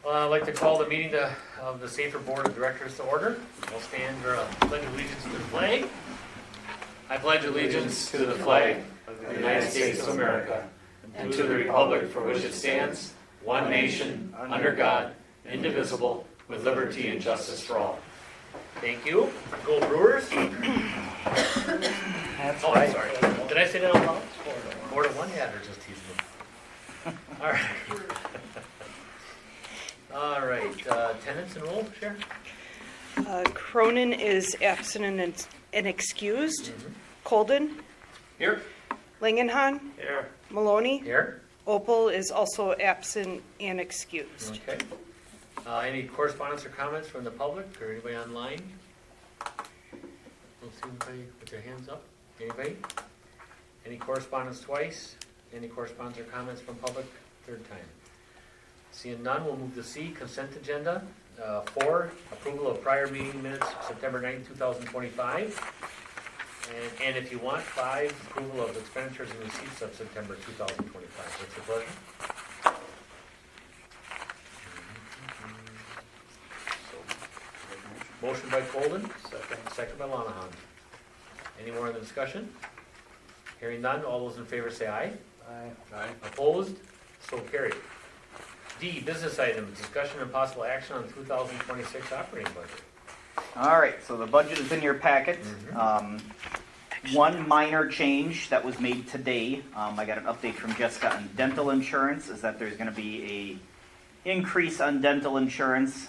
I'd like to call the meeting of the SAFER Board of Directors to order. We'll stand for a pledge of allegiance to the flag. I pledge allegiance to the flag of the United States of America and to the republic for which it stands, one nation, under God, indivisible, with liberty and justice for all. Thank you. Go Brewers. That's Oh, right. I'm sorry. Did I say that out loud? 4-1? Yeah, they're just teasing me. All right. All right. Attendance and roll, Sharon? Cronin is absent and excused. Colden, Here. Langenhan, Here. Maloney. Here. Opal is also absent and excused. Okay. Any correspondence or comments from the public or anybody online? Don't see anybody with their hands up. Anybody? Any correspondence twice? Any correspondence or comments from public? Third time. Seeing none, we'll move to C, consent agenda. 4, approval of prior meeting minutes, September 9th, 2025. And if you want, 5, approval of expenditures and receipts of September 2025. What's your pleasure? Motion by Colden, second by Lanahan. Any more in the discussion? Hearing none, all those in favor say aye. Aye. Opposed? So carried. D, business items, discussion and possible action on 2026 operating budget. All right, so the budget is in your packet. One minor change that was made today, I got an update from Jessica on dental insurance, is that there's going to be a increase on dental insurance.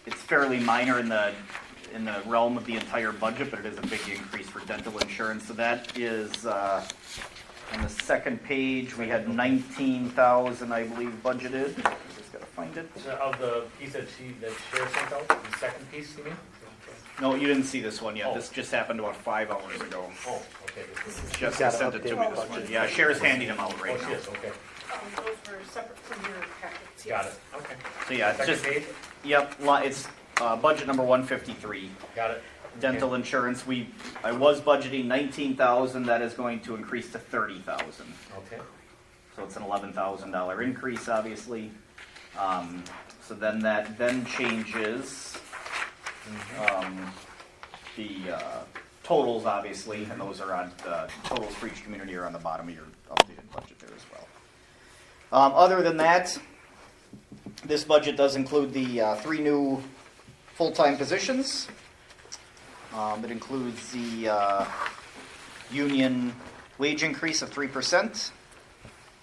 It's fairly minor in the realm of the entire budget, but it is a big increase for dental insurance. So that is on the second page. We had 19,000, I believe, budgeted. Just gotta find it. Of the piece that Cher sent out, the second piece, you mean? No, you didn't see this one yet. Oh. This just happened about 5 hours ago. Oh, okay. Jessica sent it to me this morning. Yeah, Cher's handing them out Oh, right she now. is, okay. Those were separate from your packets. Got it, okay. So yeah, it's Second just, page? yep, it's budget number 153. Got it. Dental insurance, I was budgeting 19,000, that is going to increase to 30,000. Okay. So it's an $11,000 increase, obviously. So then that changes the totals, obviously, and those are on the totals for each community are on the bottom of your updated budget there as well. Other than that, this budget does include the 3 new full-time positions. It includes the union wage increase of 3%,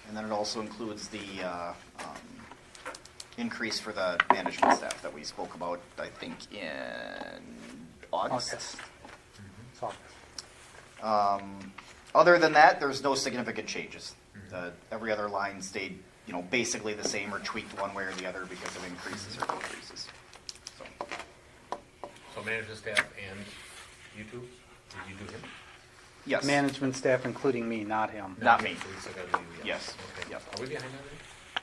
and then it also includes the increase for the management staff that we spoke about, I think, in August. Other than that, there's no significant changes. Every other line stayed, basically the same or tweaked one way or the other because of increases or decreases. So management staff and you two? Did you do him? Yes. Management staff, including me, not him. Not me. So we still gotta do you, Yes. Okay. Yep. Are we behind on that?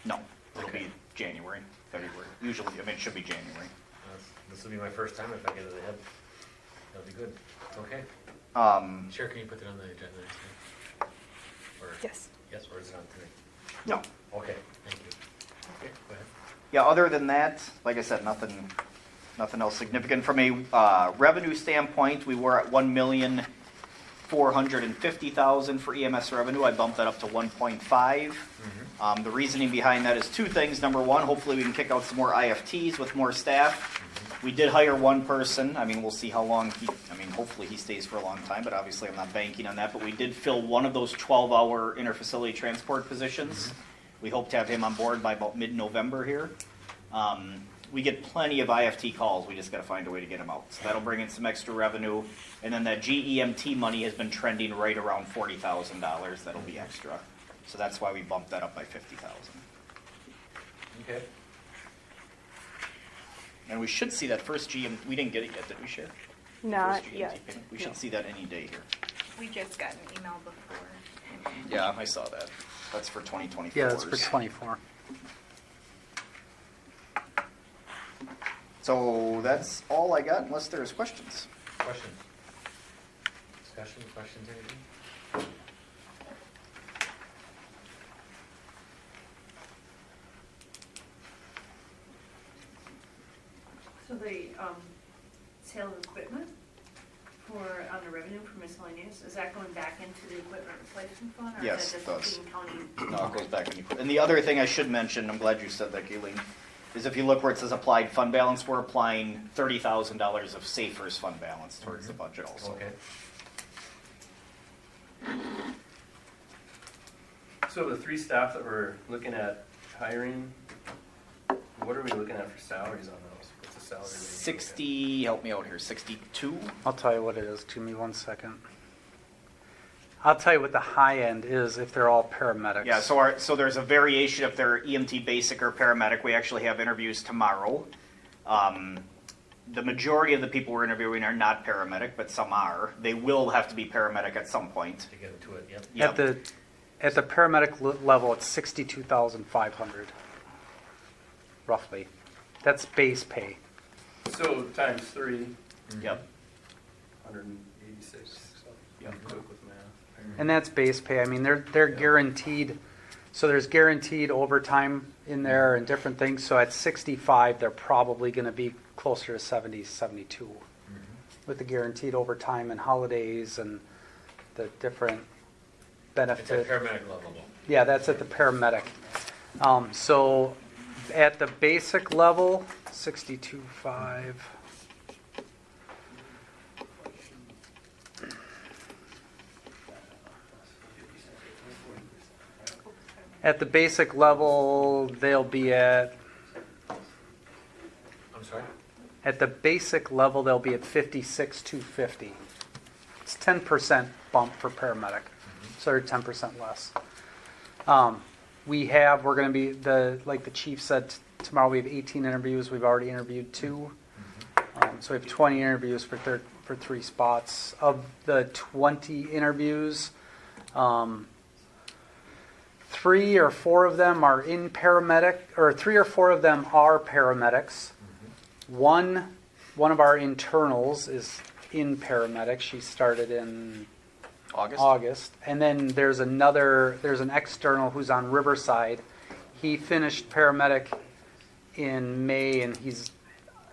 No, it'll Okay. be January, February. Usually, it should be January. This will be my first time if I get it ahead. That'll be good. Okay. Cher, can you put that on the agenda next time? Or, Yes. yes, or is it on today? No. Okay, thank you. Okay, go ahead. Yeah, other than that, like I said, nothing else significant. From a revenue standpoint, we were at $1,450,000 for EMS revenue. I bumped that up to 1.5. The reasoning behind that is 2 things. Number one, hopefully we can kick out some more IFTs with more staff. We did hire one person. We'll see how long hopefully he stays for a long time, but obviously I'm not banking on that. But we did fill one of those 12-hour interfacility transport positions. We hope to have him on board by about mid-November here. We get plenty of IFT calls. We just got to find a way to get them out. So that'll bring in some extra revenue. And then that GEMT money has been trending right around $40,000. That'll be extra. So that's why we bumped that up by $50,000. Okay. And we should see that first GEMT. We didn't get it yet, did we, Cher? Not First GMT yet. payment. We should see that any day here. We just got an email before. Yeah, I saw that. That's for 2024. Yeah, that's for 24. So that's all I got, unless there's questions. Questions? Discussion, questions, anything? So the sale of equipment on the revenue for miscellaneous, is that going back into the equipment replacement fund? Yes, Or it is does. that just being county? No, it goes back in. And the other thing I should mention, I'm glad you said that, Galen, is if you look where it says applied fund balance, we're applying $30,000 of SAFER's fund balance towards the budget also. Okay. So the 3 staff that we're looking at hiring, what are we looking at for salaries on those? What's the salary range? 60, help me out here, 62? I'll tell you what it is. Give me 1 second. I'll tell you what the high end is if they're all paramedics. Yeah, so there's a variation if they're EMT basic or paramedic. We actually have interviews tomorrow. The majority of the people we're interviewing are not paramedic, but some are. They will have to be paramedic at some point. To get into it, yep. Yep. At the paramedic level, it's 62,500, roughly. That's base pay. So times 3, Yep. 186. Yep. Quick with math. And that's base pay. I mean, they're guaranteed. So there's guaranteed overtime in there and different things. So at 65, they're probably going to be closer to 70, 72 with the guaranteed overtime and holidays and the different It's at benefits. paramedic level. Yeah, that's at the paramedic. So at the basic level, 62.5. At the basic level, they'll be at the basic level, they'll be at 56,250. It's 10% bump for paramedic, so they're 10% less. We're going to be, like the chief said, tomorrow we have 18 interviews. We've already interviewed 2. So we have 20 interviews for 3 spots. Of the 20 interviews, 3 or 4 of them are in paramedic, or 3 or 4 of them are paramedics. One of our internals is in paramedic. She started in August. And then there's an external who's on Riverside. He finished paramedic in May, and he's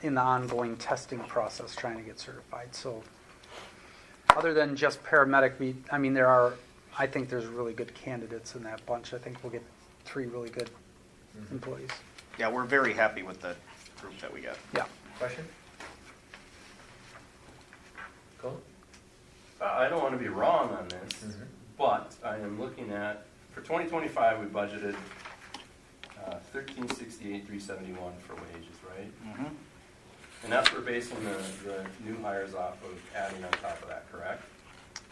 in the ongoing testing process trying to get certified. So other than just paramedic, I think there's really good candidates in that bunch. I think we'll get 3 really good employees. Yeah, we're very happy with the group that we got. Yeah. Question? Go. I don't want to be wrong on this, but I am looking at, for 2025, we budgeted $1368,371 for wages, right? Mm-hmm. And that's we're basing the new hires off of adding on top of that, correct?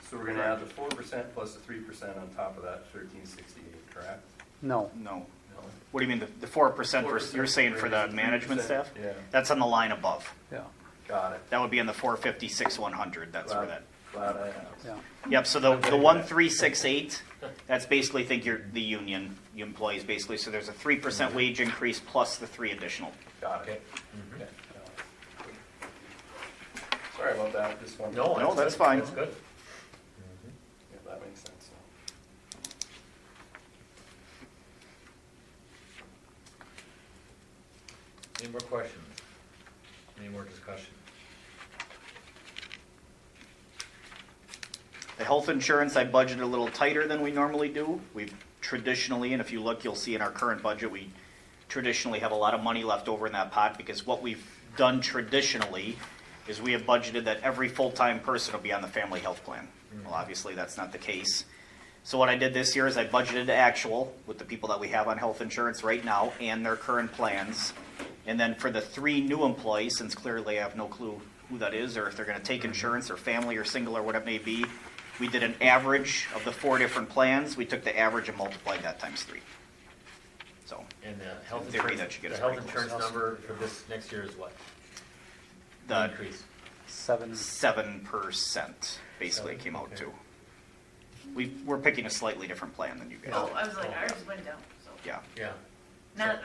So we're going to add the 4% plus the 3% on top of that 1368, correct? No. No. No. What do you mean, the 4% versus, you're saying for the management 3%? staff? Yeah, That's on the line above. Yeah. got it. That would be in the 456, 100. That's where that. Glad I asked. Yeah. Yep, so the 1368, that's basically, think you're the union employees basically. So there's a 3% wage increase plus the 3 additional. Got Okay. it. Okay. Sorry about that, just one. No, No, that's good. fine. That's good. Yeah, that makes sense. Any more questions? Any more discussion? The health insurance, I budgeted a little tighter than we normally do. We've traditionally, and if you look, you'll see in our current budget, we traditionally have a lot of money left over in that pot because what we've done traditionally is we have budgeted that every full-time person will be on the family health plan. Well, obviously, that's not the case. So what I did this year is I budgeted to actual with the people that we have on health insurance right now and their current plans. And then for the 3 new employees, since clearly I have no clue who that is or if they're going to take insurance or family or single or whatever it may be, we did an average of the 4 different plans. We took the average and multiplied that times 3. So And the health In theory, insurance, that should get the us health pretty close. insurance number for this next year is what? the Increase. 7% basically came out Okay. to. We're picking a slightly different plan than you guys. Oh, I was like, ours went down, so, Yeah. Yeah, not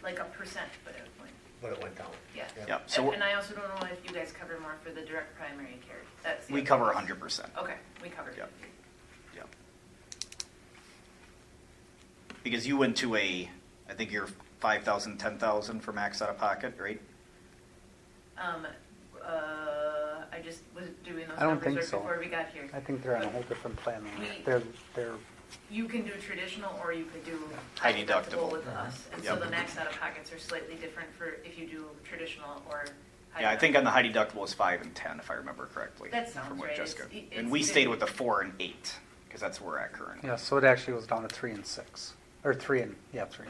like a percent, but it went, but it went down. yeah. Yep. So And I also don't know if you guys cover more for the direct primary care. That's the we other cover piece. 100%. Okay, we covered Yep. it. Yep. Because you went to I think you're 5,000, 10,000 for max out of pocket, right? I just was doing those I don't numbers think right so. before we got here. I think they're on a whole different plan. than We- that. They're, You can do traditional or you could do High deductible. with us. And so Yep. the max out of pockets are slightly different for if you do traditional or high Yeah, I think on deductible. the high deductible was 5 and 10, if I remember correctly. That sounds from what right. Jessica. It's And we very- stayed with the 4 and 8, because that's where we're at currently. yeah, so it actually was down to 3 and 6. Or 3 and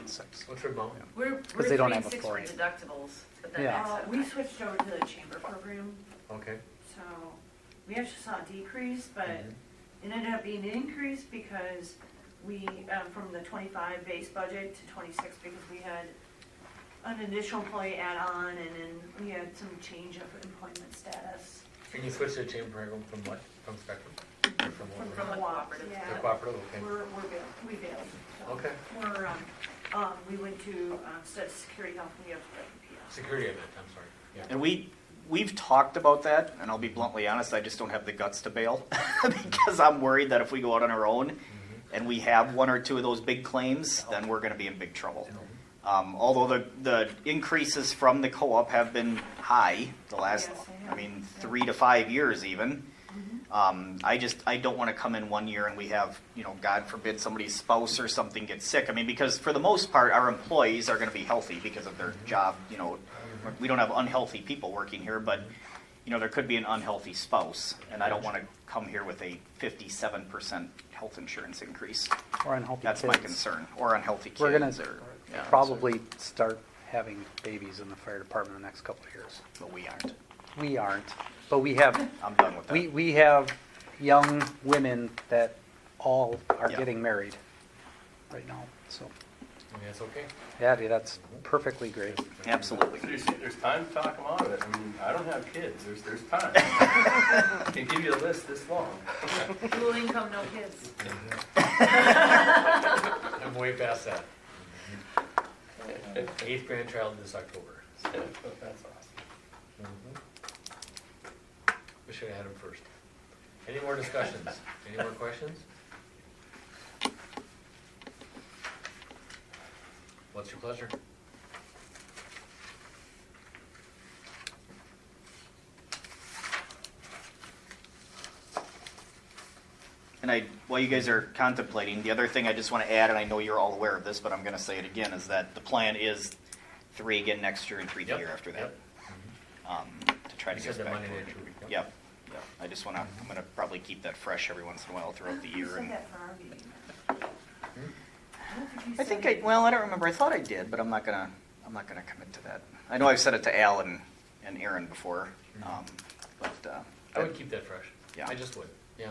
6. What's your amount? We're they don't 3 have and a 6 for flooring. deductibles, but then Yeah. max out of We pocket. switched over to the chamber program, Okay. so we actually saw a decrease, but Mhm. it ended up being an increase because we, from the 25 base budget to 26, because we had an additional employee add-on, and then we had some change of employment status. And you switched to the chamber program from what? From Spectrum? Or from what? From the cooperative. The Yeah, cooperative, okay. we bailed. So Okay. we went to, instead of security health, we have PPS. Security event, I'm sorry. Yeah. And we've talked about that, and I'll be bluntly honest, I just don't have the guts to bail. Because I'm worried that if we go out on our own and we have 1 or 2 of those big claims, then we're gonna be in big trouble. Although the increases from the co-op have been high the last, Yes, they have. 3 to 5 years even. I don't want to come in one year and we have, God forbid somebody's spouse or something gets sick. I mean, because for the most part, our employees are going to be healthy because of their job. We don't have unhealthy people working here, but, there could be an unhealthy spouse. And I don't want to come here with a 57% health insurance increase. Or unhealthy That's my kids. concern. Or unhealthy kids. We're gonna yeah. probably start having babies in the fire department in the next couple of years. But we aren't. We aren't, but we have, I'm done with that. we have young women that all are Yeah. getting married right now, so, I mean, that's okay. yeah, dude, that's perfectly great. Absolutely. Seriously, there's time to talk them out of it. I mean, I don't have kids. There's time. I can give you a list this long. Dual income, no kids. I'm way past that. 8th grandchild this October. That's awesome. We should have had him first. Any more discussions? Any more questions? What's your pleasure? And while you guys are contemplating, the other thing I just want to add, and I know you're all aware of this, but I'm going to say it again, is that the plan is 3 again next year and 3 the Yep, year after that. yep. To try to You get said back the money to there it. too. Yep. Yep. I just want to, I'm going to probably keep that fresh every once in a while throughout the You year. said And that for our meeting. I don't think you I think said it. I don't remember. I thought I did, but I'm not gonna commit to that. I know I've said it to Al and Aaron before, but I would keep that fresh. Yeah. I just would, yeah.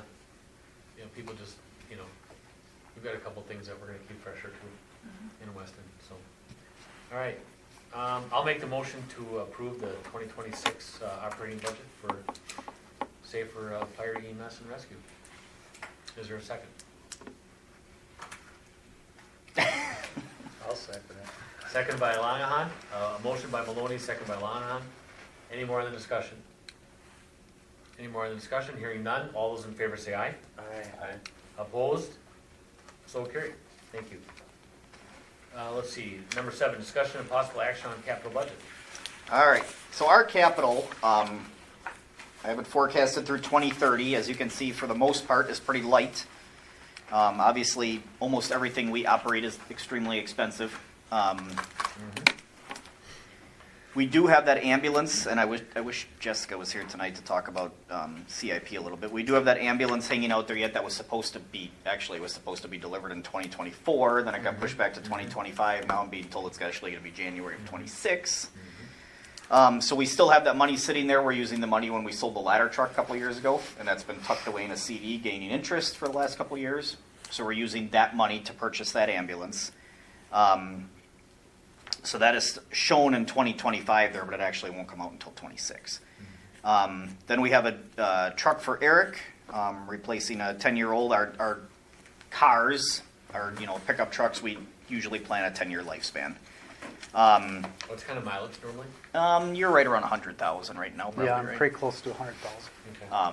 People just, we've got a couple things that we're gonna keep fresher too in Weston, so. All right, I'll make the motion to approve the 2026 operating budget for SAFER Fire EMS and Rescue. Is there a second? I'll second it. Second by Lanahan, a motion by Maloney, second by Lanahan. Any more in the discussion? Any more in the discussion? Hearing none, all those in favor say aye. Aye. Opposed? So carried. Thank you. Let's see, number 7, discussion and possible action on capital budget. All right, so our capital, I have it forecasted through 2030. As you can see, for the most part, is pretty light. Obviously, almost everything we operate is extremely expensive. We do have that ambulance, and I wish Jessica was here tonight to talk about CIP a little bit. We do have that ambulance hanging out there yet that was supposed to be delivered in 2024. Then it got pushed back to 2025. Now I'm being told it's actually going to be January of 26. So we still have that money sitting there. We're using the money when we sold the ladder truck a couple of years ago, and that's been tucked away in a CD, gaining interest for the last couple of years. So we're using that money to purchase that ambulance. So that is shown in 2025 there, but it actually won't come out until 26. Then we have a truck for Eric, replacing a 10-year-old. Our cars, our pickup trucks, we usually plan a 10-year lifespan. What's kind of mileage normally? You're right around 100,000 right now, probably, Yeah, I'm right? pretty close to 100,000.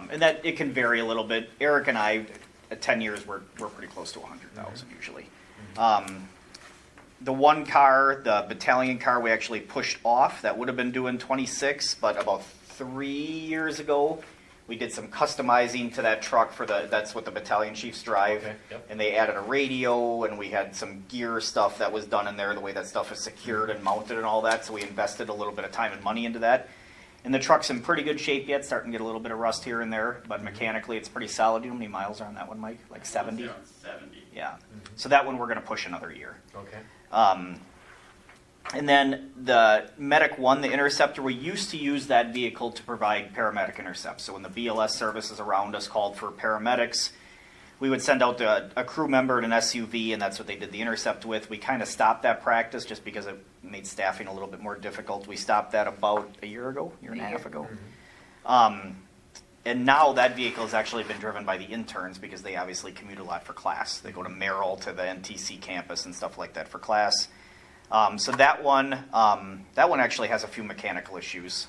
Okay. And that it can vary a little bit. Eric and I, at 10 years, we're pretty close to 100,000 usually. The one car, the battalion car, we actually pushed off. That would have been due in 26, but about 3 years ago, we did some customizing to that truck for that's what the battalion chiefs drive. Okay, yep. And they added a radio, and we had some gear stuff that was done in there, the way that stuff is secured and mounted and all that. So we invested a little bit of time and money into that. And the truck's in pretty good shape yet, starting to get a little bit of rust here and there, but mechanically it's pretty solid. You know how many miles are on that one, Mike? Like 70? Yeah, 70. Yeah. So that one we're going to push another year. Okay. And then the Medic 1, the Interceptor, we used to use that vehicle to provide paramedic intercepts. So when the BLS services around us called for paramedics, we would send out a crew member in an SUV, and that's what they did the Intercept with. We kind of stopped that practice just because it made staffing a little bit more difficult. We stopped that about a year and a half ago. And now that vehicle has actually been driven by the interns because they obviously commute a lot for class. They go to Merrill, to the NTC campus and stuff like that for class. So that one actually has a few mechanical issues.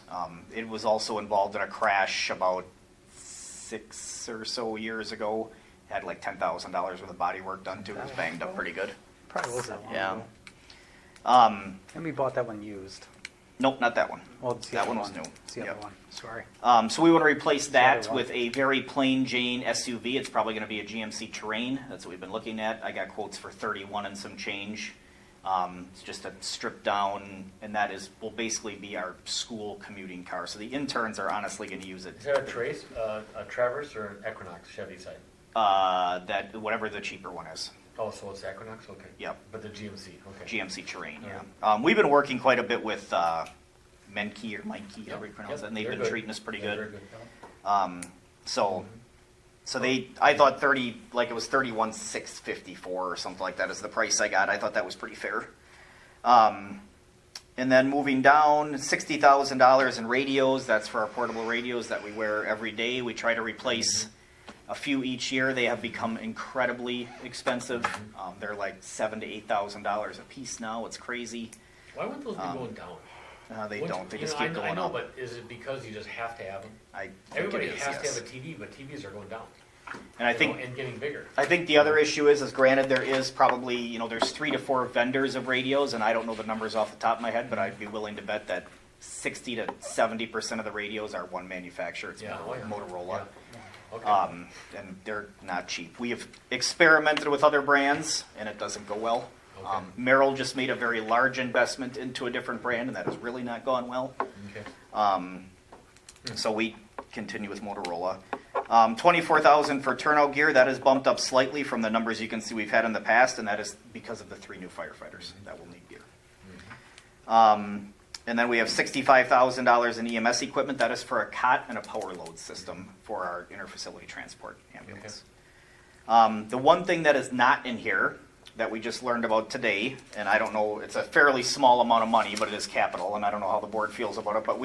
It was also involved in a crash about 6 or so years ago. Had like $10,000 worth of body work done to it. It was banged up pretty good. Probably was that one. Yeah. And we bought that one used. Nope, not that one. Well, it's the That other one was new. It's the other Yep. one. Sorry. So we want to replace the that other one. with a very plain Jane SUV. It's probably going to be a GMC Terrain. That's what we've been looking at. I got quotes for 31 and some change. It's just a stripped down, and will basically be our school commuting car. So the interns are honestly going to use it. Is that a Traverse or an Equinox Chevy side? That whatever the cheaper one is. Oh, so it's Equinox? Okay. Yep. But the GMC, okay. GMC Terrain, All yeah. We've been working quite a bit with Menke or Mikey, however you pronounce Yep, it, and they've they're been good. treating us pretty Yeah, good. very So I thought 30, like it was 31,654 or something like that is the price I got. I thought that was pretty fair. And then moving down, $60,000 in radios. That's for our portable radios that we wear every day. We try to replace a few each year. They have become incredibly expensive. They're like $7,000 to $8,000 a piece now. It's crazy. Why wouldn't those be going down? They Wouldn't- don't. They you just know, keep going I know, up. but is it because you just have to have them? I think Everybody it is, has to yes. have a TV, but TVs are going down. And I you think know, and getting bigger. I think the other issue is granted there is probably, there's 3 to 4 vendors of radios, and I don't know the numbers off the top of my head, but I'd be willing to bet that 60 to 70% of the radios are one manufacturer. It's Yeah, oh, yeah. Motorola. Yeah. Okay. And they're not cheap. We have experimented with other brands, and it doesn't go well. Okay. Merrill just made a very large investment into a different brand, and that has really not gone well. Okay. So we continue with Motorola. $24,000 for turnout gear. That is bumped up slightly from the numbers you can see we've had in the past, and that is because of the 3 new firefighters that will need gear. And then we have $65,000 in EMS equipment. That is for a cot and a power load system for our interfacility transport ambulance. The one thing that is not in here that we just learned about today, and I don't know, it's a fairly small amount of money, but it is capital, and I don't know how the board feels about it, but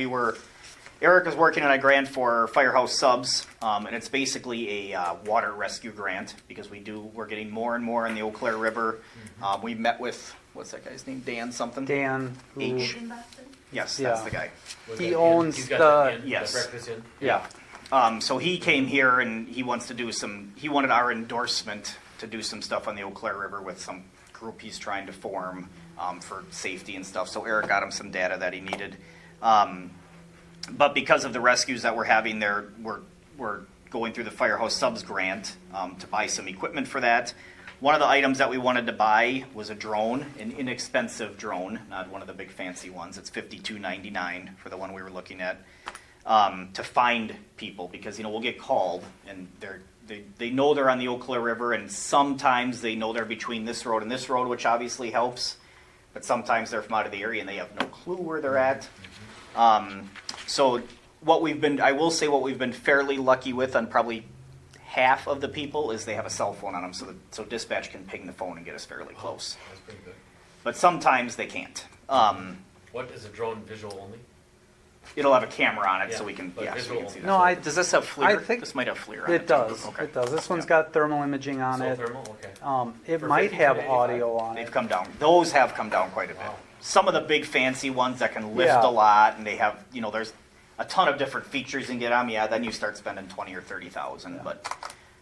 Eric is working on a grant for Firehouse Subs, and it's basically a water rescue grant because we're getting more and more in the Eau Claire River. We met with, what's that guy's name? Dan something? Dan, who, H. In Boston? Yes, Yeah. that's the guy. Was He that owns he's got the- that in, Yes. the breakfast in? yeah, So he came here and he wants to he wanted our endorsement to do some stuff on the Eau Claire River with some group he's trying to form for safety and stuff. So Eric got him some data that he needed. But because of the rescues that we're having there, we're going through the Firehouse Subs grant to buy some equipment for that. One of the items that we wanted to buy was a drone, an inexpensive drone, not one of the big fancy ones. It's $52.99 for the one we were looking at, to find people because we'll get called and they know they're on the Eau Claire River, and sometimes they know they're between this road and this road, which obviously helps. But sometimes they're from out of the area and they have no clue where they're at. So I will say what we've been fairly lucky with on probably half of the people is they have a cell phone on them, so dispatch can ping the phone and get us fairly close. That's pretty good. But sometimes they can't. What is a drone visual only? It'll have a camera on it, Yeah, so we can but so we visual can see only. that. Does this have FLIR? I think this might have FLIR on it. it does. Okay. It does. This one's Yeah. got thermal imaging on So it. thermal, okay. It For might have 52 to audio on They've it. come down. Those have come down quite a bit. Wow. Some of the big fancy ones that can lift Yeah. a lot, and they have, there's a ton of different features you can get on. Yeah, then you start spending 20 or 30,000. But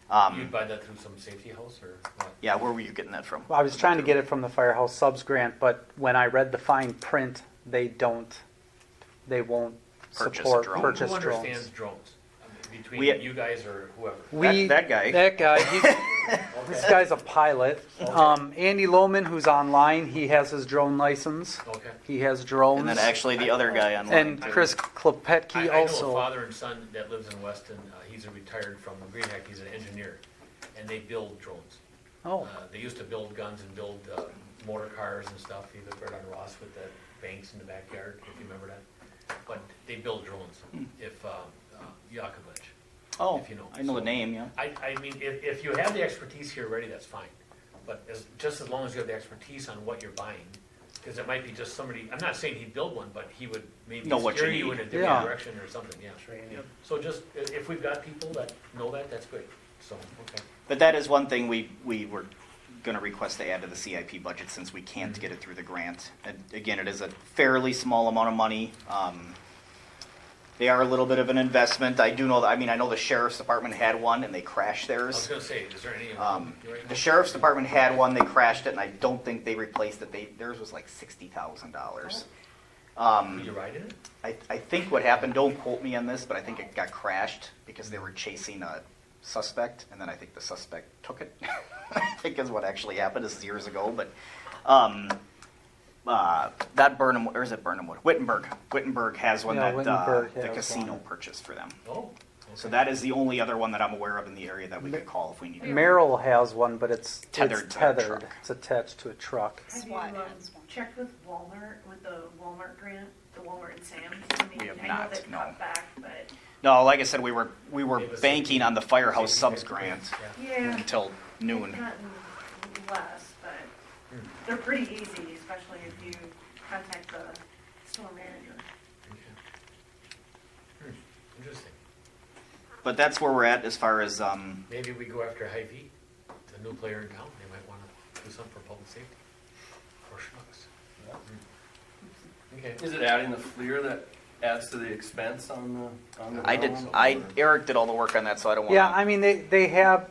You'd buy that through some safety house or what? Yeah, where were you getting that from? I was trying to get it from the Firehouse Subs grant, but when I read the fine print, they won't Purchase a support drone. purchase Who drones. understands drones? I mean, between We- you guys or whoever? That guy. That guy, this guy's a pilot. Andy Lohman, who's online, he has his drone license. Okay. He has drones. And then actually the other guy online. And too. Chris Klepetke I know a also. father and son that lives in Weston. He's a retired from Green Hack. He's an engineer, and they build drones. Oh, They used to build guns and build motor cars and stuff. He lived right on Ross with the banks in the backyard, if you remember that. But they build drones. If Yakovlevich. Oh, if you know. I know the So, name, yeah. I mean, if you have the expertise here already, that's fine. But just as long as you have the expertise on what you're buying, because it might be just somebody, I'm not saying he'd build one, but he would maybe Know what steer you you in need. a different Yeah. direction or something, yeah. Yep. So just, if we've got people that know that, that's great. So, okay. But that is one thing we were going to request to add to the CIP budget since we can't get it through the grant. And again, it is a fairly small amount of money. They are a little bit of an investment. I do know that, I know the sheriff's department had one and they crashed I was theirs. gonna say, is there any? The sheriff's department had one, they crashed it, and I don't think they replaced it. Theirs was like $60,000. Will you ride in it? I think what happened, don't quote me on this, but I think it got crashed because they were chasing a suspect, and then I think the suspect took it. I think is what actually happened. This is years ago, but that Burnham, or is it Burnhamwood? Wittenberg has one Yeah, that Wittenberg the has casino one. purchased for them. Oh. Okay. So that is the only other one that I'm aware of in the area that we could call if we need it. Merrill has one, but it's Tethered it's to a tethered. truck. It's attached to a truck. Have you SWAT has one. checked with Walmart, with the Walmart grant, the Walmart and Sam's? I mean, We have I not, know they've no. cut back, but No, like I said, we were It was banking on the Firehouse Safety Subs grant, grant yeah. yeah. until noon. They've gotten less, but they're pretty easy, especially if you contact the store manager. Okay. Interesting. But that's where we're at as far as Maybe we go after Hy-Vee, the new player in town. They might want to do something for public safety. Or schmucks. Okay. Is it adding the FLIR that adds to the expense on the I did. drone? Eric did all the work on that, so I don't want. Yeah, I mean they have.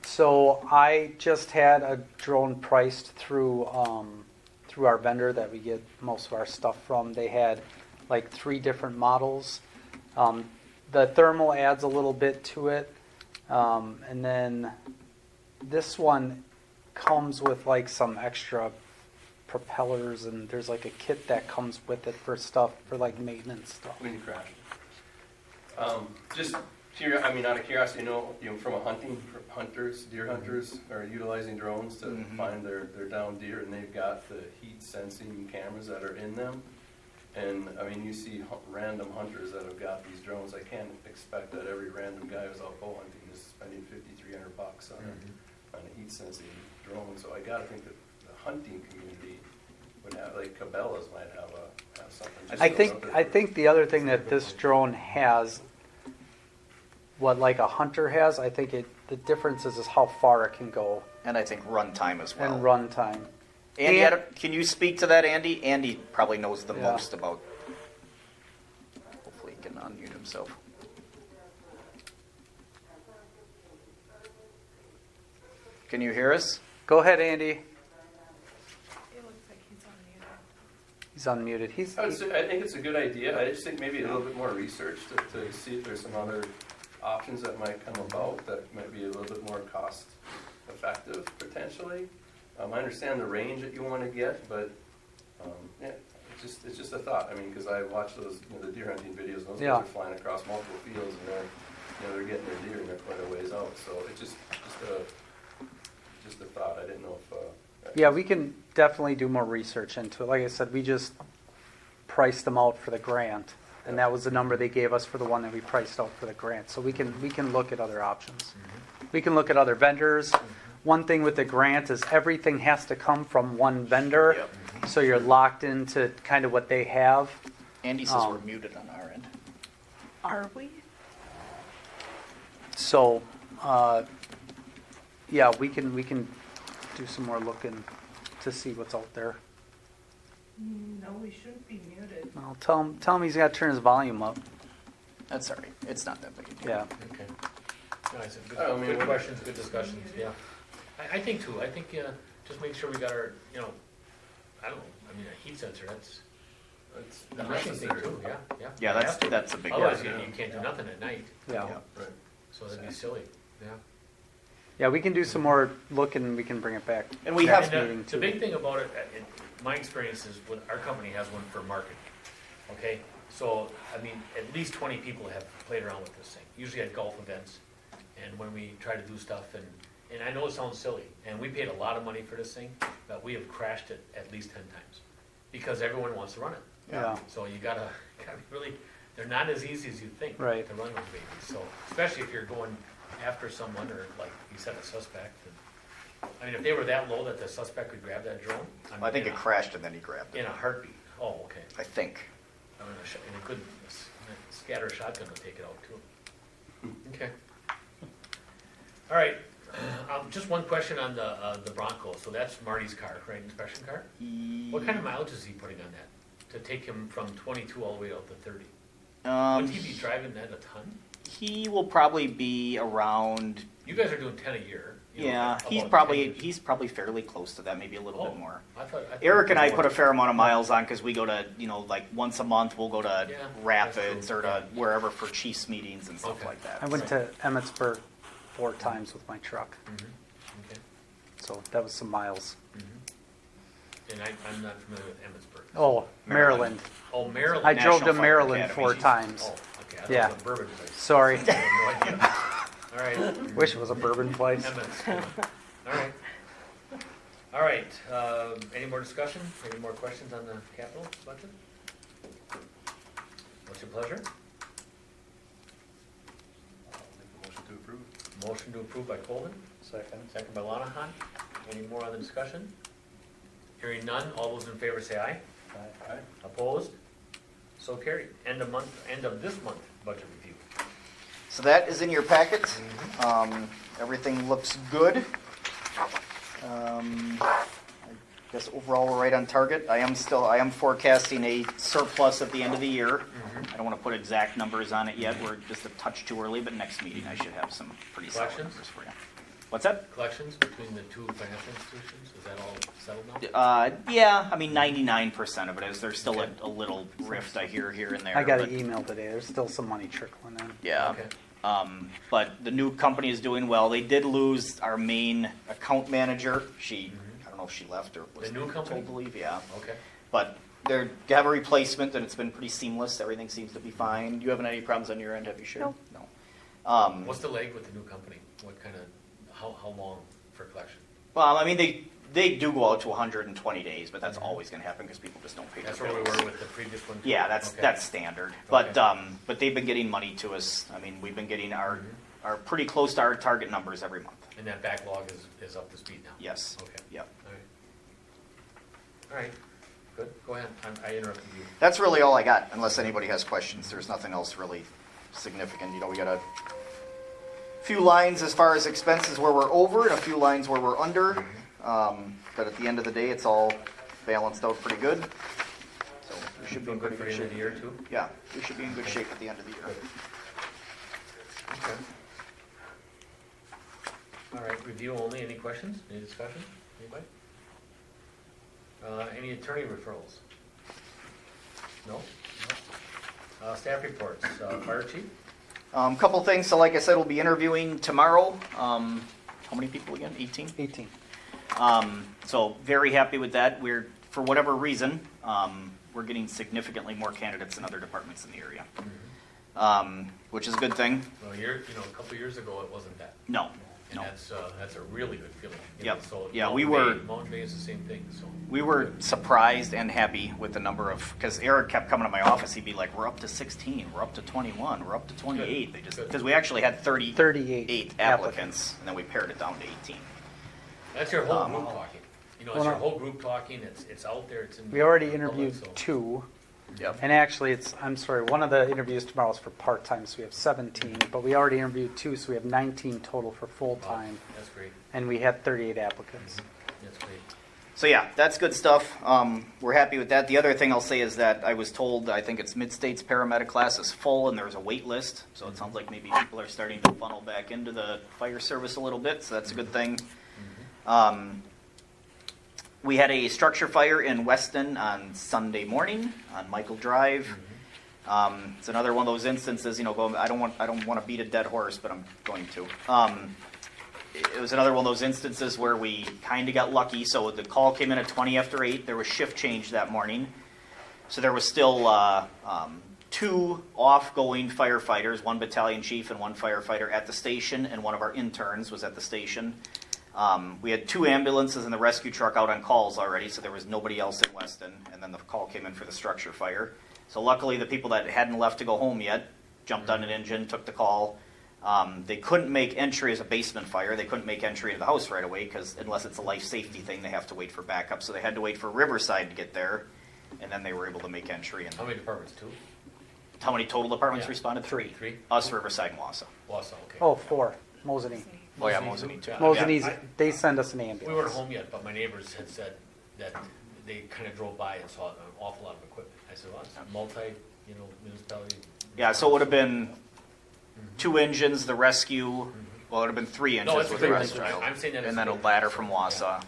So I just had a drone priced through our vendor that we get most of our stuff from. They had like 3 different models. The thermal adds a little bit to it, and then this one comes with like some extra propellers, and there's like a kit that comes with it for stuff for like maintenance stuff. When you crash. Just out of curiosity, from a deer hunters are utilizing drones to find their downed deer, and they've got the heat sensing cameras that are in them. And you see random hunters that have got these drones. I can't expect that every random guy who's out bow hunting is spending $5,300 on a heat sensing drone. So I gotta think that the hunting community would have, like Cabela's might have something. I think the other thing that this drone has, what like a hunter has, I think the difference is how far it can go And I think runtime as well. and run time. Andy, And- can you speak to that, Andy? Andy probably knows the Yeah. most about. Hopefully, he can unmute himself. Can you hear us? Go ahead, Andy. It looks like he's on mute. He's unmuted. I think it's a good idea. I just think maybe a little bit more research to see if there's some other options that might come about that might be a little bit more cost effective potentially. I understand the range that you want to get, but yeah, it's just a thought. Because I watch those the deer hunting videos. And those Yeah. guys are flying across multiple fields, and they're getting their deer, and they're quite a ways out. So it's just a thought. I didn't know if. Yeah, we can definitely do more research into it. Like I said, we just priced them out for the grant, and that was the number they gave us for the one that we priced out for the grant. So we can look at other options. We can look at other vendors. One thing with the grant is everything has to come from one vendor, Yep. so you're locked into kind of what they have. Andy says we're muted on our end. Are we? So, yeah, we can do some more looking to see what's out there. No, we shouldn't be muted. I'll tell him he's got to turn his volume up. That's all right. It's not that big a deal. Yeah. Okay. No, it's a good, I don't mean, good what- questions, good discussions, yeah. I think too, I think, just make sure we got our, I don't know, I mean, a heat sensor, that's It's the hunting thing necessary. too, yeah. Yeah, You have to. that's a big Otherwise, one. you can't do nothing at night, Yeah. Right. so that'd be silly, yeah. Yeah, we can do some more look and we can bring it back. And we next have- And meeting the too. big thing about it, my experience is when our company has one for marketing, okay? So, I mean, at least 20 people have played around with this thing, usually at golf events, and when we try to do stuff, and I know it sounds silly, and we paid a lot of money for this thing, but we have crashed it at least 10 times, because everyone wants to run it. Yeah. So you gotta really, they're not as easy as you think Right. to run those babies, so, especially if you're going after someone, or like you said, a suspect, and, I mean, if they were that low that the suspect could grab that drone, I think in it a- crashed and then he grabbed it. in a heartbeat. Oh, okay. I think. I mean, in a good scatter shotgun would take it out too. Okay. All right. Just one question on the Bronco. So that's Marty's car, right? Inspection car. What kind of mileage is he putting on that to take him from 22 all the way out to 30? Would he be driving that a ton? He will probably be around. You guys are doing 10 a year. Yeah, he's about 10 years. probably fairly close to that, maybe a little Oh, bit more. I thought Eric and I more. put a fair amount of miles on because we go to, like once a month, we'll go to Yeah, Rapids that's true. or to wherever for Chiefs meetings and stuff Okay. like that. I went to Emmitsburg 4 times with my truck, Mhm. Okay. so that was some miles. Mhm. And I'm not familiar with Emmitsburg. Oh, Maryland. Maryland. Oh, Maryland. I drove to National Fire Maryland Academy. 4 times. Oh, okay. I thought Yeah. it was a bourbon place. Sorry. I have no idea. All right. Wish it was a bourbon place. Emmons. All right. All right. Any more discussion? Any more questions on the capital budget? What's your pleasure? Make a motion to approve. Motion to approve by Colvin, second by Lonahan. Any more on the discussion? Hearing none, all those in favor say aye. Aye. Opposed? So carried. End of this month budget review. So that is in your packet. Mm-hmm. Everything looks good. I guess overall we're right on target. I am forecasting a surplus at the end of the year. Mm-hmm. I don't want to put exact numbers on it yet. We're just a touch too early, but next meeting I should have some pretty solid Collections? numbers for you. What's that? Collections between the two financial institutions, is that all settled now? Yeah, I mean 99% of it is. There's still Okay. a little rift I hear here and there. I got but- an email today. There's still some money trickling in. Yeah. Okay. But the new company is doing well. They did lose our main account manager. I don't know if she left or was The new company? told to leave. Yeah. Okay. But they have a replacement, and it's been pretty seamless. Everything seems to be fine. You haven't had any problems on your end, have you, Sharon? No. What's the leg with the new company? What kind of, how long for collection? Well, I mean, they do go out to 120 days, but that's always going to happen because people just don't pay their That's where we bills. were with the previous one? too? Yeah, that's Okay. standard. Okay. But they've been getting money to us. I mean, we've been getting our Mhm. pretty close to our target numbers every month. And that backlog is up to speed now? Yes. Okay. Yep. All right. All right, good, go ahead, I interrupted you. That's really all I got, unless anybody has questions. There's nothing else really significant. We got a few lines as far as expenses where we're over and a few lines where we're under. But at the end of the day, it's all balanced out pretty good. So we should be in Good pretty for good the end of shape. the year too? Yeah, we should be in good shape at the end of the year. Okay. All right, review only, any questions, any discussion, anybody? Any attorney referrals? No? No? Staff reports, fire chief? Couple things. So like I said, we'll be interviewing tomorrow. How many people again? 18? 18. So very happy with that. For whatever reason, we're getting significantly more candidates than other departments in the area, which is a good thing. Well, a couple years ago, it wasn't that. No, And no. that's a really good feeling. Yep. So Yeah, Mountain Bay is the same thing, so. We were surprised and happy with the number of, because Eric kept coming to my office, he'd be like, we're up to 16, we're up to 21, we're up to 28. Good, They good. because we actually had 38 applicants, and then we pared it down to 18. That's your whole group talking. It's Well, your no. whole group talking, it's out there, it's in. We already the interviewed public, so- 2. Yep. And actually, I'm sorry, one of the interviews tomorrow is for part-time, so we have 17. But we already interviewed 2, so we have 19 total for Wow, full-time. That's great, And we had 38 applicants. that's great. So yeah, that's good stuff. We're happy with that. The other thing I'll say is that I was told, I think it's Mid-State's paramedic class is full and there's a wait list. So it sounds like maybe people are starting to funnel back into the fire service a little bit. So that's a good thing. We had a structure fire in Weston on Sunday morning on Michael Drive. It's another one of those instances, I don't want to beat a dead horse, but I'm going to. It was another one of those instances where we kind of got lucky. So the call came in at 20 after 8. There was shift change that morning. So there was still 2 off-going firefighters, 1 battalion chief and 1 firefighter at the station, and one of our interns was at the station. We had 2 ambulances and the rescue truck out on calls already, so there was nobody else in Weston. And then the call came in for the structure fire. So luckily, the people that hadn't left to go home yet jumped on an engine, took the call. They couldn't make entry as a basement fire. They couldn't make entry into the house right away because unless it's a life safety thing, they have to wait for backup. So they had to wait for Riverside to get there, and then they were able to make entry. And How many departments? 2? how many total departments Yeah. responded? 3. 3? Us, Riverside, and Wausau. Wausau, okay. Oh, 4. Mosinee. Oh yeah, Mosinee too. Yeah. Mosinee, I- they send us an We ambulance. weren't home yet, but my neighbors had said that they kind of drove by and saw an awful lot of equipment. I said, well, it's a municipality. Yeah, so it would have been 2 engines, the rescue. Well, it would have been 3 engines No, it's with 3 the engines. rescue. I'm saying that And it's then a good. ladder from Wausau.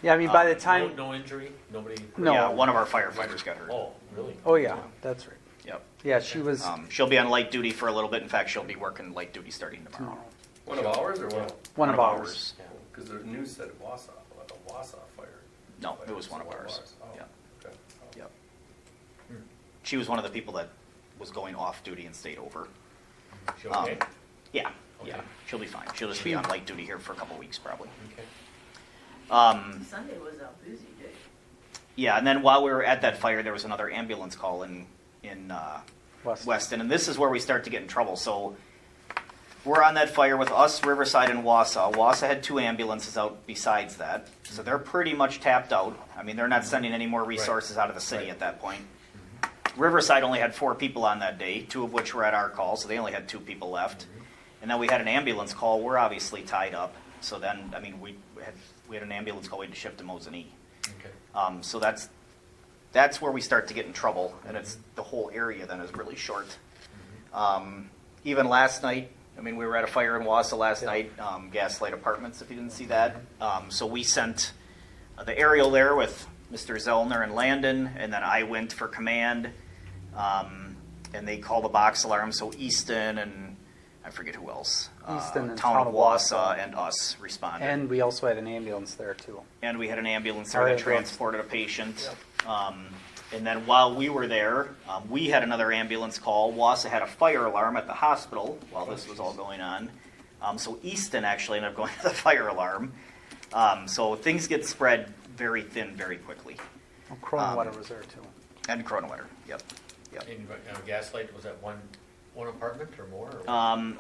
Yeah, I mean, by the time, No injury? Nobody? No. Yeah, one of our firefighters got hurt. Oh, really? oh yeah, that's right. Yep. Yeah, she was, She'll be on light duty for a little bit. In fact, she'll be working light duty starting tomorrow. tomorrow. One of ours or one? One of ours. Because the news said Wausau, like a Wausau fire. No, it was one of ours. Oh, Yeah. okay. Oh. Yep. She was one of the people that was going off duty and stayed over. She okay? Yeah, Okay. yeah, she'll be fine. She'll just be on light duty here for a couple weeks probably. Okay. Sunday was a busy day. Yeah, and then while we were at that fire, there was another ambulance call in Weston, and this is where we start to get in trouble. So we're on that fire with us, Riverside, and Wausau. Wausau had 2 ambulances out besides that, so they're pretty much tapped out. I mean, they're not sending any more resources out of the city Right. at that point. Riverside only had 4 people on that day, 2 of which were at our call, so they only had 2 people left. And then we had an ambulance call. We're obviously tied up. So then, I mean, we had an ambulance call. We had to shift to Mosinee. Okay. So that's where we start to get in trouble, and it's the whole area then is really short. Even last night, I mean, we were at a fire in Wausau last night, Gaslight Apartments, if you didn't see that. So we sent the aerial there with Mr. Zellner and Landon, and then I went for command, and they called the box alarm. So Easton and I forget who else. Easton and Town of Wausau and us responded. And we also had an ambulance there too. And we had an ambulance there Our that ambulance. transported a patient. And then while we were there, we had another ambulance call. Wausau had a fire alarm at the hospital while this was all going on. So Easton actually ended up going to the fire alarm. So things get spread very thin very quickly. Oh, Croninwetter was there too. And Croninwetter, yep. And Gaslight, was that one apartment or more? Or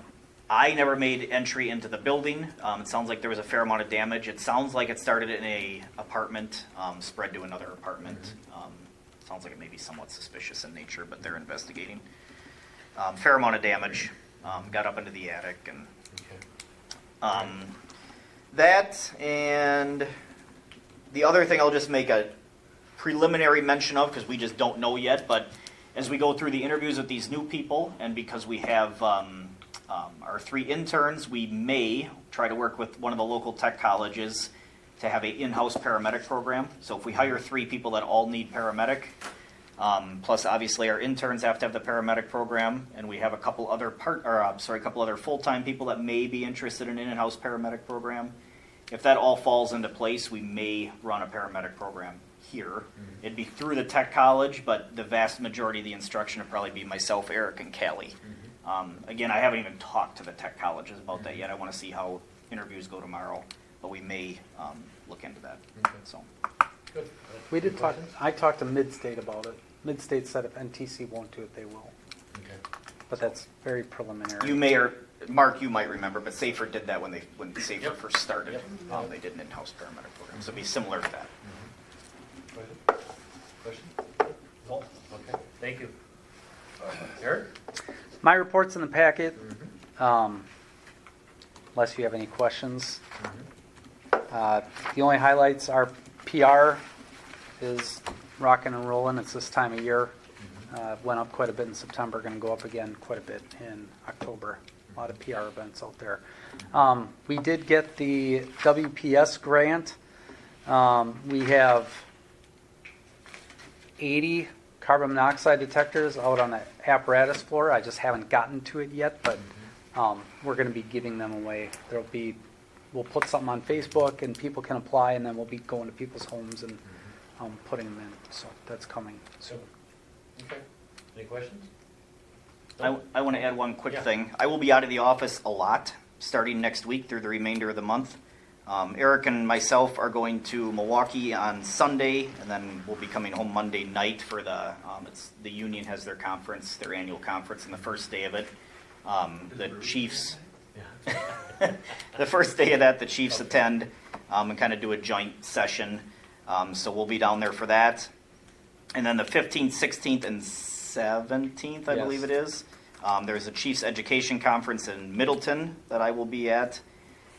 I never made entry into the building. It sounds like there was a fair amount of damage. It sounds like it started in a apartment, spread to another apartment. Sounds like it may be somewhat suspicious in nature, but they're investigating. Fair amount of damage. Got up into the attic and Okay. that, and the other thing I'll just make a preliminary mention of because we just don't know yet, but as we go through the interviews with these new people, and because we have our 3 interns, we may try to work with one of the local tech colleges to have an in-house paramedic program. So if we hire 3 people that all need paramedic, plus obviously our interns have to have the paramedic program, and we have a couple other couple other full-time people that may be interested in an in-house paramedic program. If that all falls into place, we may run a paramedic program here. It'd be through the tech college, but the vast majority of the instruction would probably be myself, Eric, and Callie. Again, I haven't even talked to the tech colleges about that yet. I want to see how interviews go tomorrow, but we may look into that. Okay. So, Good. We did talk, I talked to Mid-State about it. Mid-State said if NTC won't do it, they will. Okay. But that's very preliminary. you may or Mark, you might remember, but SAFER did that when SAFER Yep. first started. Yep. They did an in-house paramedic program, so it'd be similar to that. Question? No? Okay, thank you. Eric? My report's in the packet, unless you have any questions. The only highlights are PR is rocking and rolling. It's this time of year. Went up quite a bit in September, going to go up again quite a bit in October. A lot of PR events out there. We did get the WPS grant. We have 80 carbon monoxide detectors out on the apparatus floor. I just haven't gotten to it yet, but we're going to be giving them away. We'll put something on Facebook and people can apply, and then we'll be going to people's homes and putting them in. So that's coming. So Okay. Any questions? I want to add one quick Yeah. thing. I will be out of the office a lot starting next week through the remainder of the month. Eric and myself are going to Milwaukee on Sunday, and then we'll be coming home Monday night for the union has their conference, their annual conference, and the first day of it, the Chiefs. Yeah. The first day of that, the Chiefs attend and kind of do a joint session. So we'll be down there for that. And then the 15th, 16th, and 17th, I Yes. believe it is. There's a Chiefs Education Conference in Middleton that I will be at.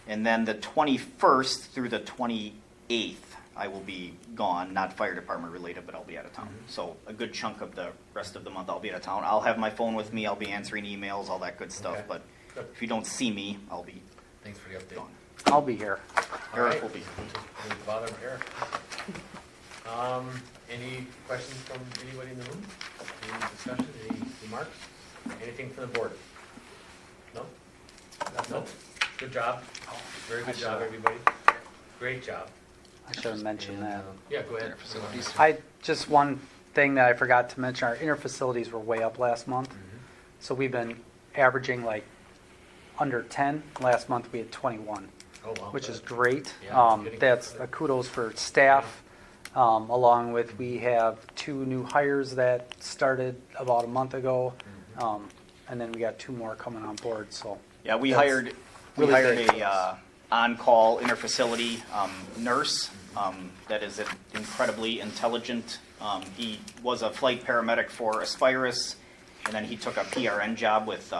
And then the 21st through the 28th, I will be gone, not fire department related, but I'll be out of town. So a good chunk of the rest of the month I'll be out of town. I'll have my phone with me, I'll be answering emails, all that good stuff. Okay. But Good. if you don't see me, I'll be Thanks for the update. gone. I'll be here. All Eric right. will be. We'll just bother Eric. Any questions from anybody in the room? Any discussion, any remarks? Anything from the board? No? No? Good job. Very good job, everybody. Great job. I should have mentioned that. Yeah, go ahead. Just one thing that I forgot to mention, our interfacilities were way up last month. So we've been averaging like under 10. Last month we had 21, Oh, wow. which is great. Yeah, getting That's a kudos for staff. Along with, we have 2 new hires that started about a month ago. And then we got 2 more coming on board, so. Yeah, we That's hired really big for a us. on-call interfacility nurse that is incredibly intelligent. He was a flight paramedic for Aspirus, and then he took a PRN job with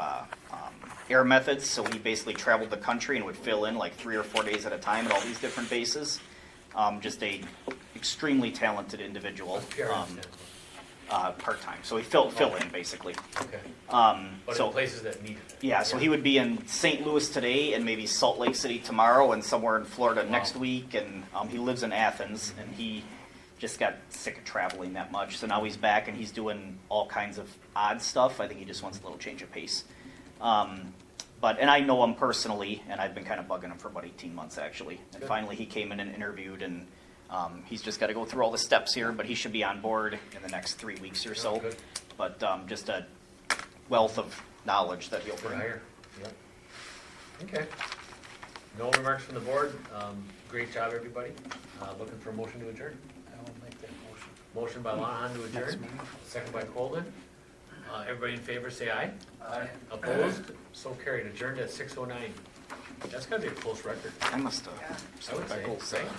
Air Methods, so he basically traveled the country and would fill in like 3 or 4 days at a time at all these different bases. Just a extremely talented individual. What's PRN stand for? Part-time, so he fill in basically. Okay. But So in places that need it. yeah, so he would be in St. Louis today and maybe Salt Lake City tomorrow and somewhere in Florida next week. And he lives in Athens, and he just got sick of traveling that much. So now he's back and he's doing all kinds of odd stuff. I think he just wants a little change of pace. And I know him personally, and I've been kind of bugging him for about 18 months actually. And Good. finally he came in and interviewed, and he's just got to go through all the steps here, but he should be on board in the next 3 weeks or so. Good. But just a wealth of knowledge that he'll Good bring. hire. Yep. Okay. No remarks from the board. Great job, everybody. Looking for a motion to adjourn. I will make that motion. Motion by Lonahan to Next adjourn, meeting. second by Colvin. Everybody in favor, say aye. Aye. Opposed? So carried. Adjourned at 6:09. That's gotta be a close record, I must have I would say, goals set. right?